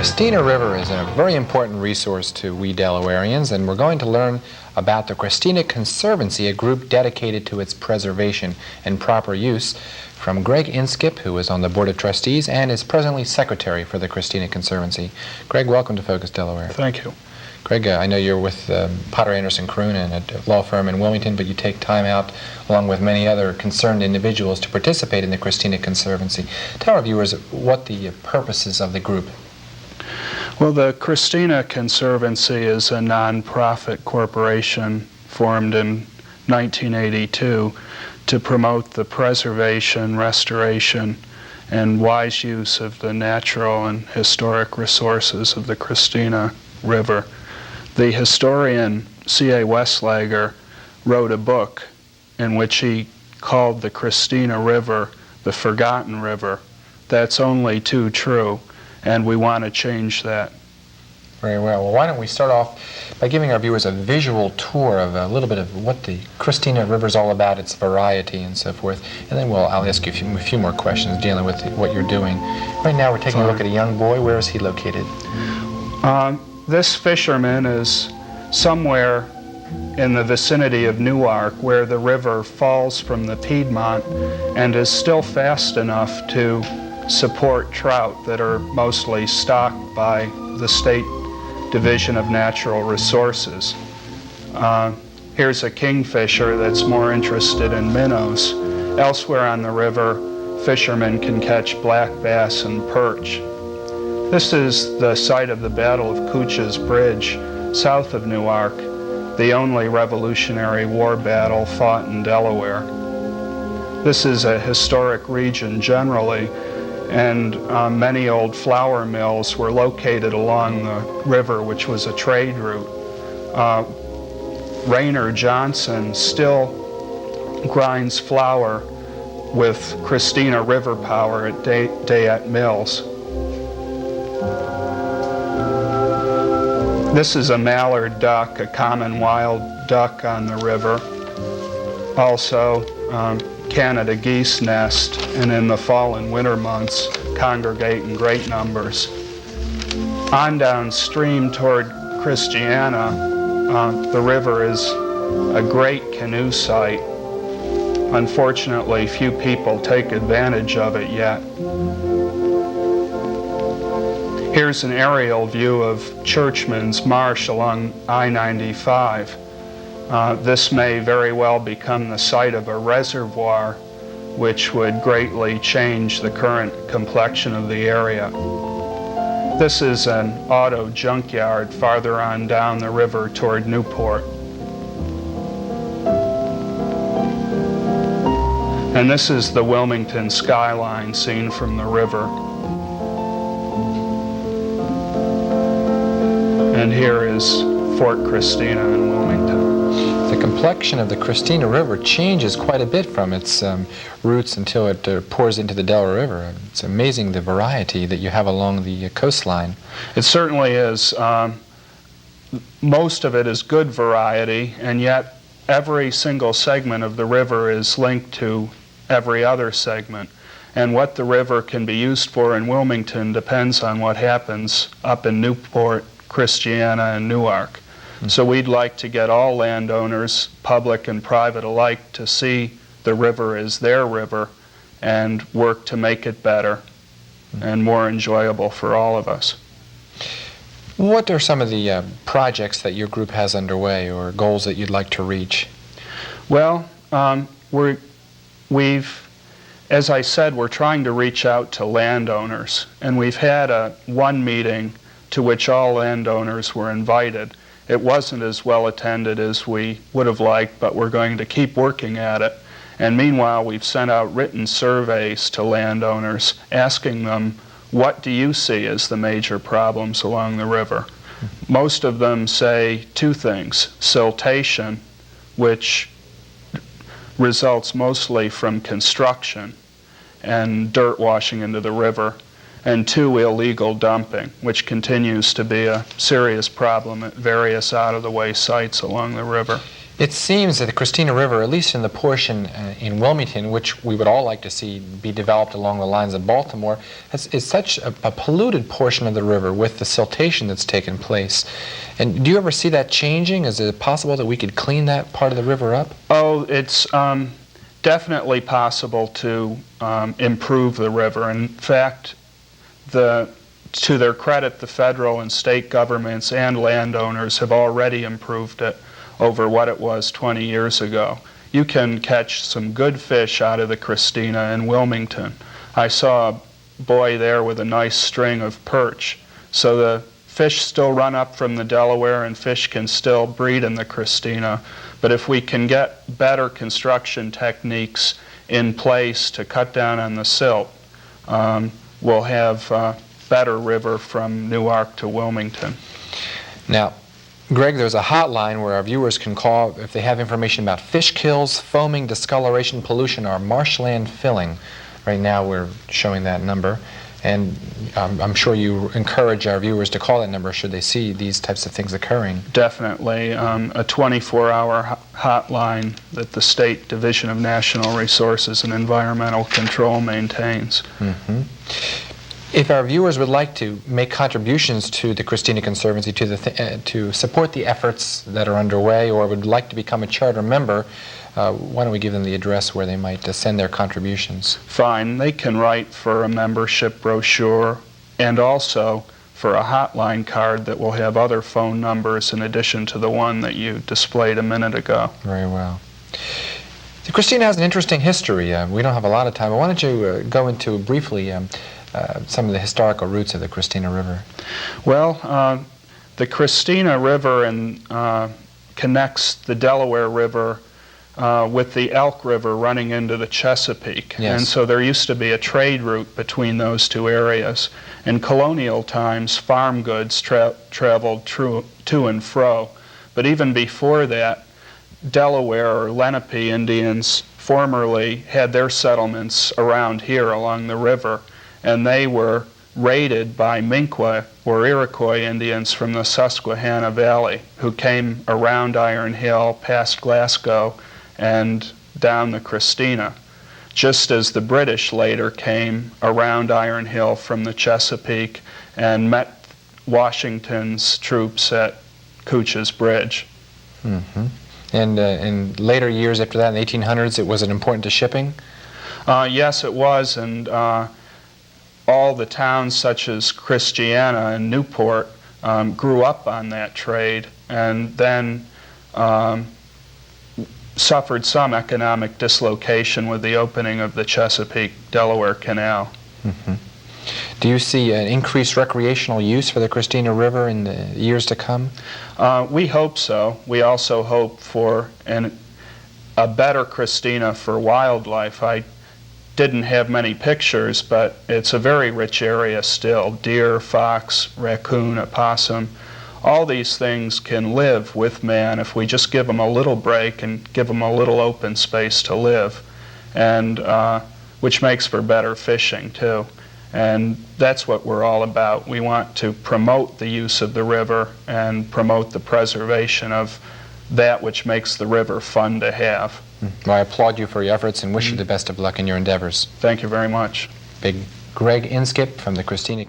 Christina River is a very important resource to we Delawareans, and we're going to learn about the Christina Conservancy, a group dedicated to its preservation and proper use, from Greg Inskip, who is on the Board of Trustees and is presently Secretary for the Christina Conservancy. Greg, welcome to Focus Delaware. Thank you. Greg, I know you're with Potter Anderson Cronin, a law firm in Wilmington, but you take time out, along with many other concerned individuals, to participate in the Christina Conservancy. Tell our viewers what the purposes of the group. Well, the Christina Conservancy is a non-profit corporation formed in 1982 to promote the preservation, restoration, and wise use of the natural and historic resources of the Christina River. The historian C.A. Westlager wrote a book in which he called the Christina River the Forgotten River. That's only too true, and we want to change that. Very well. Well, why don't we start off by giving our viewers a visual tour of a little bit of what the Christina River is all about, its variety and so forth, and then I'll ask you a few more questions dealing with what you're doing. Right now we're taking a look at a young boy. Where is he located? This fisherman is somewhere in the vicinity of Newark, where the river falls from the Piedmont and is still fast enough to support trout that are mostly stocked by the State Division of Natural Resources. Here's a kingfisher that's more interested in minnows. Elsewhere on the river, fishermen can catch black bass and perch. This is the site of the Battle of Couch's Bridge, south of Newark, the only Revolutionary War battle fought in Delaware. This is a historic region generally, and many old flour mills were located along the river, which was a trade route. Weiner Johnson still grinds flour with Christina River power at Dayette Mills. This is a mallard duck, a common wild duck on the river. Also, Canada geese nest, and in the fall and winter months congregate in great numbers. On downstream toward Christiana, the river is a great canoe site. Unfortunately, few people take advantage of it yet. Here's an aerial view of Churchman's Marsh along I-95. This may very well become the site of a reservoir, which would greatly change the current complexion of the area. This is an auto junkyard farther on down the river toward Newport. And this is the Wilmington skyline seen from the river. And here is Fort Christina in Wilmington. The complexion of the Christina River changes quite a bit from its roots until it pours into the Delaware River. It's amazing the variety that you have along the coastline. It certainly is. Most of it is good variety, and yet every single segment of the river is linked to every other segment. And what the river can be used for in Wilmington depends on what happens up in Newport, Christiana, and Newark. So we'd like to get all landowners, public and private alike, to see the river as their river and work to make it better and more enjoyable for all of us. What are some of the projects that your group has underway or goals that you'd like to reach? Well, as I said, we're trying to reach out to landowners, and we've had one meeting to which all landowners were invited. It wasn't as well attended as we would have liked, but we're going to keep working at it. And meanwhile, we've sent out written surveys to landowners asking them, what do you see as the major problems along the river? Most of them say two things: siltation, which results mostly from construction and dirt washing into the river, and two, illegal dumping, which continues to be a serious problem at various out-of-the-way sites along the river. It seems that the Christina River, at least in the portion in Wilmington, which we would all like to see be developed along the lines of Baltimore, is such a polluted portion of the river with the siltation that's taken place. And do you ever see that changing? Is it possible that we could clean that part of the river up? Oh, it's definitely possible to improve the river. In fact, to their credit, the federal and state governments and landowners have already improved it over what it was 20 years ago. You can catch some good fish out of the Christina in Wilmington. I saw a boy there with a nice string of perch. So the fish still run up from the Delaware and fish can still breed in the Christina. But if we can get better construction techniques in place to cut down on the silt, we'll have a better river from Newark to Wilmington. Now, Greg, there's a hotline where our viewers can call if they have information about fish kills, foaming, discoloration, pollution, or marshland filling. Right now we're showing that number, and I'm sure you encourage our viewers to call that number should they see these types of things occurring. Definitely. A 24-hour hotline that the State Division of National Resources and Environmental Control maintains. Mm-hmm. If our viewers would like to make contributions to the Christina Conservancy to support the efforts that are underway, or would like to become a charter member, why don't we give them the address where they might send their contributions? Fine. They can write for a membership brochure and also for a hotline card that will have other phone numbers in addition to the one that you displayed a minute ago. Very well. The Christina has an interesting history. We don't have a lot of time, but why don't you go into briefly some of the historical roots of the Christina River? Well, the Christina River connects the Delaware River with the Elk River running into the Chesapeake. Yes. And so there used to be a trade route between those two areas. In colonial times, farm goods traveled to and fro. But even before that, Delaware or Lenape Indians formerly had their settlements around here along the river, and they were raided by Minquah or Iroquois Indians from the Susquehanna Valley, who came around Iron Hill, past Glasgow, and down the Christina, just as the British later came around Iron Hill from the Chesapeake and met Washington's troops at Couch's Bridge. Mm-hmm. And in later years after that, in the 1800s, was it important to shipping? Yes, it was, and all the towns such as Christiana and Newport grew up on that trade, and then suffered some economic dislocation with the opening of the Chesapeake-Delaware Canal. Mm-hmm. Do you see an increased recreational use for the Christina River in the years to come? We hope so. We also hope for a better Christina for wildlife. I didn't have many pictures, but it's a very rich area still. Deer, fox, raccoon, opossum. All these things can live with man if we just give them a little break and give them a little open space to live, and which makes for better fishing too. And that's what we're all about. We want to promote the use of the river and promote the preservation of that which makes the river fun to have. Well, I applaud you for your efforts and wish you the best of luck in your endeavors. Thank you very much. Big Greg Inskip from the Christina